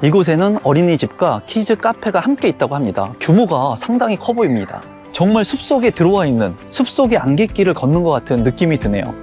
이곳에는 어린이집과 키즈 카페가 함께 있다고 합니다. 규모가 상당히 커 보입니다. 정말 숲속에 들어와 있는, 숲속의 안갯길을 걷는 것 같은 느낌이 드네요.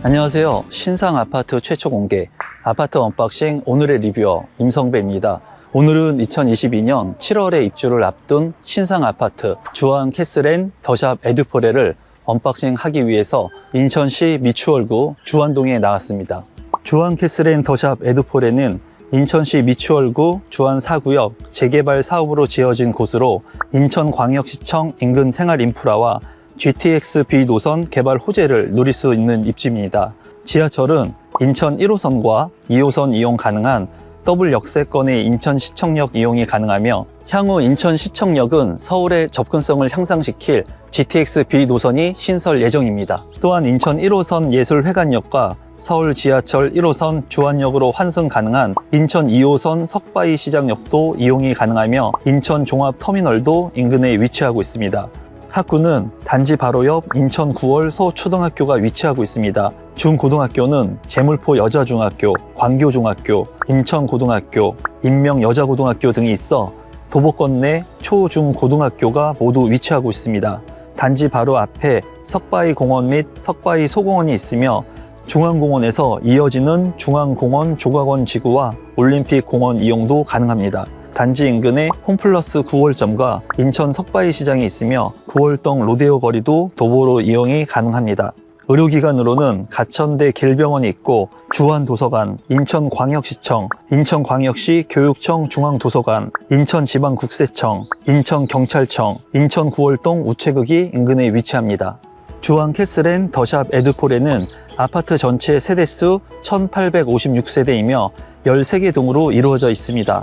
안녕하세요. 신상 아파트 최초 공개 아파트 언박싱 오늘의 리뷰어 임성배입니다. 오늘은 2022년 7월에 입주를 앞둔 신상 아파트 주안 캐슬앤 더샵 에듀포레를 언박싱 하기 위해서 인천시 미추홀구 주안동에 나왔습니다. 주안 캐슬앤 더샵 에듀포레는 인천시 미추홀구 주안 4구역 재개발 사업으로 지어진 곳으로 인천광역시청 인근 생활인프라와 GTX B 노선 개발 호재를 누릴 수 있는 입지입니다. 지하철은 인천 1호선과 2호선 이용 가능한 더블 역세권의 인천시청역 이용이 가능하며 향후 인천시청역은 서울의 접근성을 향상시킬 GTX B 노선이 신설 예정입니다. 또한 인천 1호선 예술회관역과 서울 지하철 1호선 주안역으로 환승 가능한 인천 2호선 석바위 시장역도 이용이 가능하며 인천 종합터미널도 인근에 위치하고 있습니다. 학구는 단지 바로 옆 인천 9월 서초등학교가 위치하고 있습니다. 중고등학교는 제물포 여자중학교, 광교중학교, 인천고등학교, 인명여자고등학교 등이 있어 도보권 내 초, 중, 고등학교가 모두 위치하고 있습니다. 단지 바로 앞에 석바위 공원 및 석바위 소공원이 있으며 중앙공원에서 이어지는 중앙공원 조각원 지구와 올림픽 공원 이용도 가능합니다. 단지 인근에 홈플러스 9월점과 인천 석바위 시장이 있으며 9월동 로데오 거리도 도보로 이용이 가능합니다. 의료기관으로는 가천대 길병원이 있고 주안도서관, 인천광역시청, 인천광역시 교육청 중앙도서관, 인천지방국세청, 인천경찰청, 인천 9월동 우체국이 인근에 위치합니다. 주안 캐슬앤 더샵 에듀포레는 아파트 전체 세대수 1856세대이며 13개 동으로 이루어져 있습니다.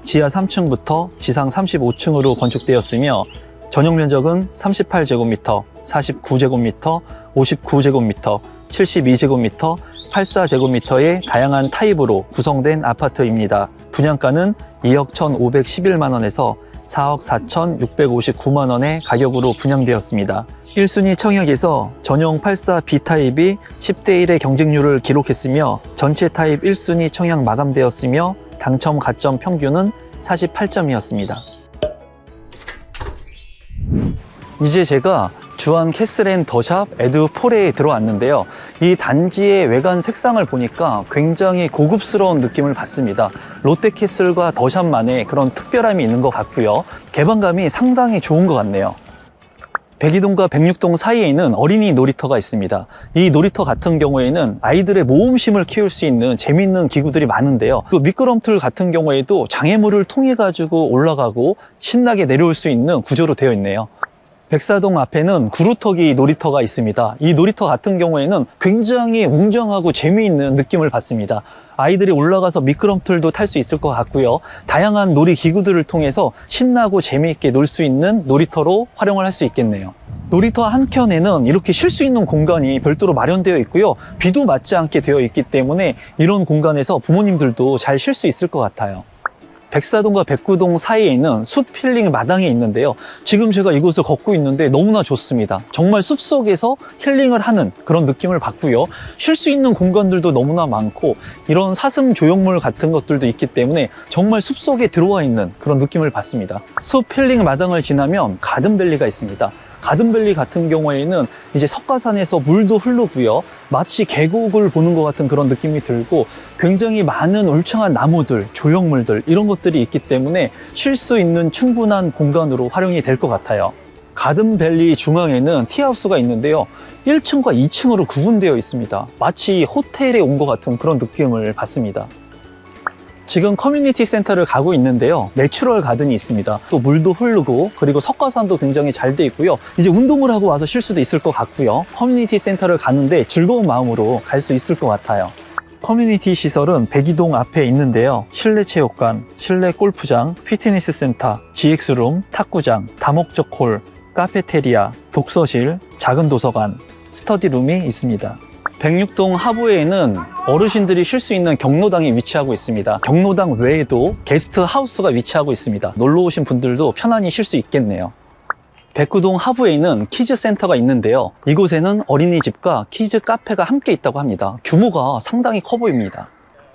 지하 3층부터 지상 35층으로 건축되었으며 전용 면적은 38제곱미터, 49제곱미터, 59제곱미터, 72제곱미터, 84제곱미터의 다양한 타입으로 구성된 아파트입니다. 분양가는 2억 1,511만원에서 4억 4,659만원의 가격으로 분양되었습니다. 1순위 청약에서 전용 84B 타입이 10대1의 경쟁률을 기록했으며 전체 타입 1순위 청약 마감되었으며 당첨 가점 평균은 48점이었습니다. 이제 제가 주안 캐슬앤 더샵 에듀포레에 들어왔는데요. 이 단지의 외관 색상을 보니까 굉장히 고급스러운 느낌을 받습니다. 롯데캐슬과 더샵만의 그런 특별함이 있는 것 같고요. 개방감이 상당히 좋은 것 같네요. 102동과 106동 사이에는 어린이 놀이터가 있습니다. 이 놀이터 같은 경우에는 아이들의 모험심을 키울 수 있는 재미있는 기구들이 많은데요. 그 미끄럼틀 같은 경우에도 장애물을 통해 가지고 올라가고 신나게 내려올 수 있는 구조로 되어 있네요. 백사동 앞에는 구루터기 놀이터가 있습니다. 이 놀이터 같은 경우에는 굉장히 웅장하고 재미있는 느낌을 받습니다. 아이들이 올라가서 미끄럼틀도 탈 수 있을 것 같고요. 다양한 놀이기구들을 통해서 신나고 재미있게 놀 수 있는 놀이터로 활용을 할 수 있겠네요. 놀이터 한켠에는 이렇게 쉴 수 있는 공간이 별도로 마련되어 있고요. 비도 맞지 않게 되어 있기 때문에 이런 공간에서 부모님들도 잘 쉴 수 있을 것 같아요. 백사동과 109동 사이에 있는 숲 힐링 마당에 있는데요. 지금 제가 이곳을 걷고 있는데 너무나 좋습니다. 정말 숲속에서 힐링을 하는 그런 느낌을 받고요. 쉴 수 있는 공간들도 너무나 많고 이런 사슴 조형물 같은 것들도 있기 때문에 정말 숲속에 들어와 있는 그런 느낌을 받습니다. 숲 힐링 마당을 지나면 가든밸리가 있습니다. 가든밸리 같은 경우에는 이제 석가산에서 물도 흐르고요. 마치 계곡을 보는 것 같은 그런 느낌이 들고 굉장히 많은 울창한 나무들, 조형물들 이런 것들이 있기 때문에 쉴 수 있는 충분한 공간으로 활용이 될 것 같아요. 가든밸리 중앙에는 티하우스가 있는데요. 1층과 2층으로 구분되어 있습니다. 마치 호텔에 온 것 같은 그런 느낌을 받습니다. 지금 커뮤니티 센터를 가고 있는데요. 내추럴 가든이 있습니다. 또 물도 흐르고 그리고 석가산도 굉장히 잘 돼 있고요. 이제 운동을 하고 와서 쉴 수도 있을 것 같고요. 커뮤니티 센터를 가는데 즐거운 마음으로 갈 수 있을 것 같아요. 커뮤니티 시설은 102동 앞에 있는데요. 실내 체육관, 실내 골프장, 피트니스 센터, GX룸, 탁구장, 다목적 홀, 카페테리아, 독서실, 작은 도서관, 스터디룸이 있습니다. 106동 하부에는 어르신들이 쉴 수 있는 경로당이 위치하고 있습니다. 경로당 외에도 게스트 하우스가 위치하고 있습니다. 놀러 오신 분들도 편안히 쉴 수 있겠네요. 백구동 하부에는 키즈 센터가 있는데요. 이곳에는 어린이집과 키즈 카페가 함께 있다고 합니다. 규모가 상당히 커 보입니다.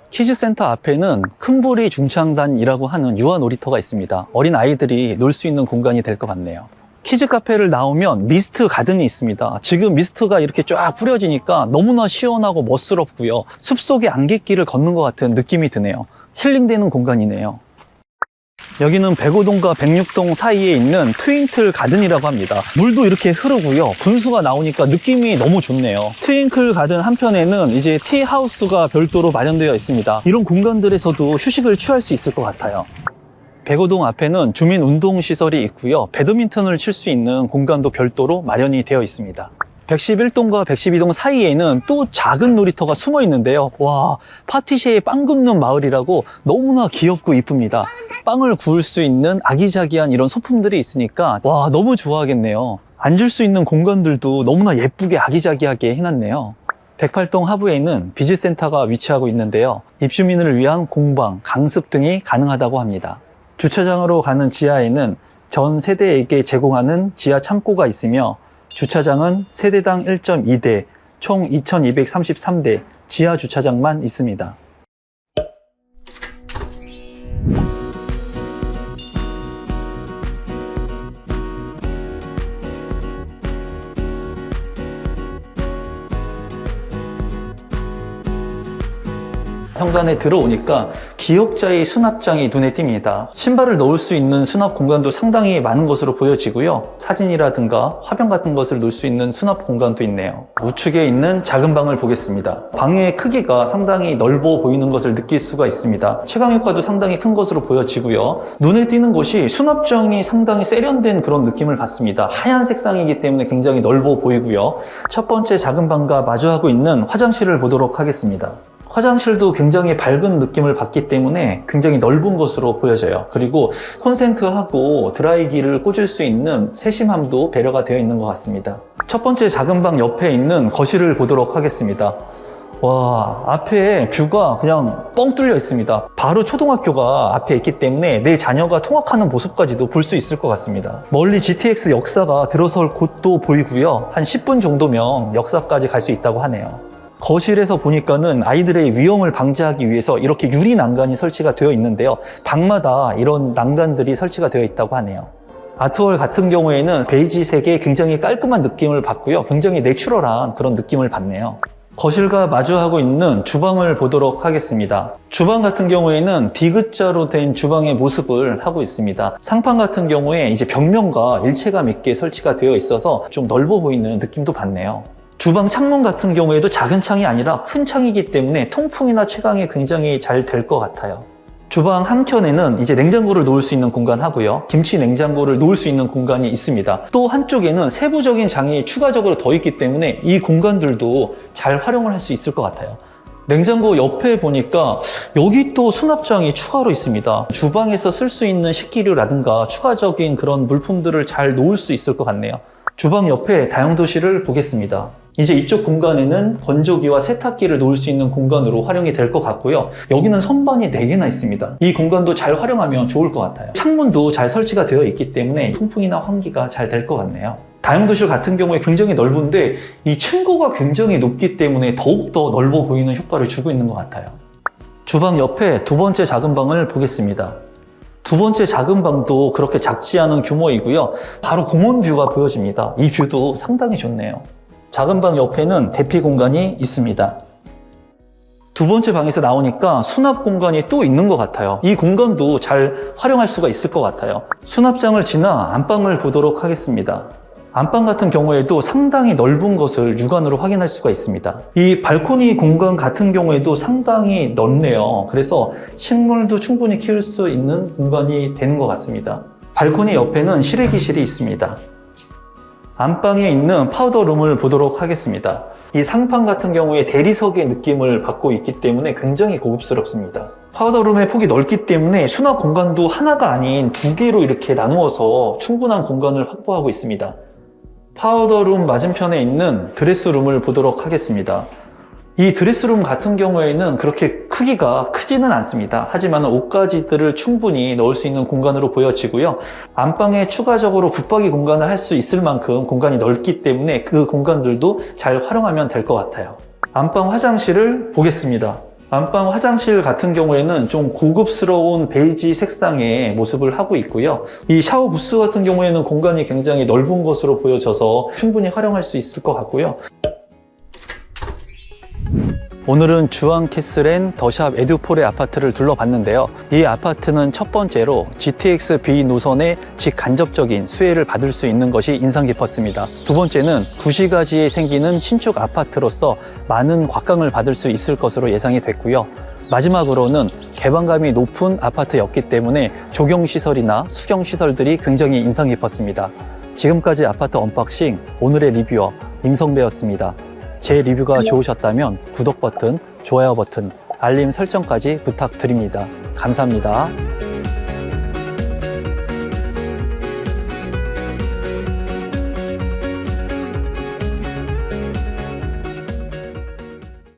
키즈 센터 앞에는 큰보리 중창단이라고 하는 유아 놀이터가 있습니다. 어린 아이들이 놀 수 있는 공간이 될 것 같네요. 키즈 카페를 나오면 미스트 가든이 있습니다. 지금 미스트가 이렇게 쫙 뿌려지니까 너무나 시원하고 멋스럽고요. 숲속의 안갯길을 걷는 것 같은 느낌이 드네요. 힐링되는 공간이네요. 여기는 백오동과 백육동 사이에 있는 트윙클 가든이라고 합니다. 물도 이렇게 흐르고요. 분수가 나오니까 느낌이 너무 좋네요. 트윙클 가든 한편에는 이제 티하우스가 별도로 마련되어 있습니다. 이런 공간들에서도 휴식을 취할 수 있을 것 같아요. 백오동 앞에는 주민 운동시설이 있고요. 배드민턴을 칠 수 있는 공간도 별도로 마련이 되어 있습니다. 111동과 112동 사이에는 또 작은 놀이터가 숨어 있는데요. 와, 파티시에의 빵 굽는 마을이라고 너무나 귀엽고 이쁩니다. 빵을 구울 수 있는 아기자기한 이런 소품들이 있으니까 와, 너무 좋아하겠네요. 앉을 수 있는 공간들도 너무나 예쁘게 아기자기하게 해놨네요. 108동 하부에는 비즈센터가 위치하고 있는데요. 입주민을 위한 공방, 강습 등이 가능하다고 합니다. 주차장으로 가는 지하에는 전 세대에게 제공하는 지하 창고가 있으며 주차장은 세대당 1.2대, 총 2233대 지하 주차장만 있습니다. 현관에 들어오니까 기역자의 수납장이 눈에 띕니다. 신발을 넣을 수 있는 수납 공간도 상당히 많은 것으로 보여지고요. 사진이라든가 화병 같은 것을 놓을 수 있는 수납 공간도 있네요. 우측에 있는 작은 방을 보겠습니다. 방의 크기가 상당히 넓어 보이는 것을 느낄 수가 있습니다. 채광 효과도 상당히 큰 것으로 보여지고요. 눈에 띄는 것이 수납장이 상당히 세련된 그런 느낌을 받습니다. 하얀 색상이기 때문에 굉장히 넓어 보이고요. 첫 번째 작은 방과 마주하고 있는 화장실을 보도록 하겠습니다. 화장실도 굉장히 밝은 느낌을 받기 때문에 굉장히 넓은 것으로 보여져요. 그리고 콘센트하고 드라이기를 꽂을 수 있는 세심함도 배려가 되어 있는 것 같습니다. 첫 번째 작은 방 옆에 있는 거실을 보도록 하겠습니다. 와, 앞에 뷰가 그냥 뻥 뚫려 있습니다. 바로 초등학교가 앞에 있기 때문에 내 자녀가 통학하는 모습까지도 볼 수 있을 것 같습니다. 멀리 GTX 역사가 들어설 곳도 보이고요. 한 10분 정도면 역사까지 갈 수 있다고 하네요. 거실에서 보니까는 아이들의 위험을 방지하기 위해서 이렇게 유리 난간이 설치가 되어 있는데요. 방마다 이런 난간들이 설치가 되어 있다고 하네요. 아트월 같은 경우에는 베이지색의 굉장히 깔끔한 느낌을 받고요. 굉장히 내추럴한 그런 느낌을 받네요. 거실과 마주하고 있는 주방을 보도록 하겠습니다. 주방 같은 경우에는 디귿자로 된 주방의 모습을 하고 있습니다. 상판 같은 경우에 이제 벽면과 일체감 있게 설치가 되어 있어서 좀 넓어 보이는 느낌도 받네요. 주방 창문 같은 경우에도 작은 창이 아니라 큰 창이기 때문에 통풍이나 채광이 굉장히 잘 될 것 같아요. 주방 한켠에는 이제 냉장고를 놓을 수 있는 공간 하고요. 김치 냉장고를 놓을 수 있는 공간이 있습니다. 또 한쪽에는 세부적인 장이 추가적으로 더 있기 때문에 이 공간들도 잘 활용을 할 수 있을 것 같아요. 냉장고 옆에 보니까 여기 또 수납장이 추가로 있습니다. 주방에서 쓸 수 있는 식기류라든가 추가적인 그런 물품들을 잘 놓을 수 있을 것 같네요. 주방 옆에 다용도실을 보겠습니다. 이제 이쪽 공간에는 건조기와 세탁기를 놓을 수 있는 공간으로 활용이 될 것 같고요. 여기는 선반이 4개나 있습니다. 이 공간도 잘 활용하면 좋을 것 같아요. 창문도 잘 설치가 되어 있기 때문에 통풍이나 환기가 잘 될 것 같네요. 다용도실 같은 경우에 굉장히 넓은데 이 층고가 굉장히 높기 때문에 더욱더 넓어 보이는 효과를 주고 있는 것 같아요. 주방 옆에 두 번째 작은 방을 보겠습니다. 두 번째 작은 방도 그렇게 작지 않은 규모이고요. 바로 공원 뷰가 보여집니다. 이 뷰도 상당히 좋네요. 작은 방 옆에는 대피 공간이 있습니다. 두 번째 방에서 나오니까 수납 공간이 또 있는 것 같아요. 이 공간도 잘 활용할 수가 있을 것 같아요. 수납장을 지나 안방을 보도록 하겠습니다. 안방 같은 경우에도 상당히 넓은 것을 육안으로 확인할 수가 있습니다. 이 발코니 공간 같은 경우에도 상당히 넓네요. 그래서 식물도 충분히 키울 수 있는 공간이 되는 것 같습니다. 발코니 옆에는 실외기실이 있습니다. 안방에 있는 파우더룸을 보도록 하겠습니다. 이 상판 같은 경우에 대리석의 느낌을 받고 있기 때문에 굉장히 고급스럽습니다. 파우더룸의 폭이 넓기 때문에 수납 공간도 하나가 아닌 2개로 이렇게 나누어서 충분한 공간을 확보하고 있습니다. 파우더룸 맞은편에 있는 드레스룸을 보도록 하겠습니다. 이 드레스룸 같은 경우에는 그렇게 크기가 크지는 않습니다. 하지만 옷가지들을 충분히 넣을 수 있는 공간으로 보여지고요. 안방에 추가적으로 붙박이 공간을 할 수 있을 만큼 공간이 넓기 때문에 그 공간들도 잘 활용하면 될 것 같아요. 안방 화장실을 보겠습니다. 안방 화장실 같은 경우에는 좀 고급스러운 베이지 색상의 모습을 하고 있고요. 이 샤워 부스 같은 경우에는 공간이 굉장히 넓은 것으로 보여져서 충분히 활용할 수 있을 것 같고요. 오늘은 주안캐슬앤 더샵 에듀폴의 아파트를 둘러봤는데요. 이 아파트는 첫 번째로 GTX B 노선의 직간접적인 수혜를 받을 수 있는 것이 인상 깊었습니다. 두 번째는 구시가지에 생기는 신축 아파트로서 많은 곽강을 받을 수 있을 것으로 예상이 됐고요. 마지막으로는 개방감이 높은 아파트였기 때문에 조경시설이나 수경시설들이 굉장히 인상 깊었습니다. 지금까지 아파트 언박싱 오늘의 리뷰어 임성배였습니다. 제 리뷰가 좋으셨다면 구독 버튼, 좋아요 버튼, 알림 설정까지 부탁드립니다. 감사합니다.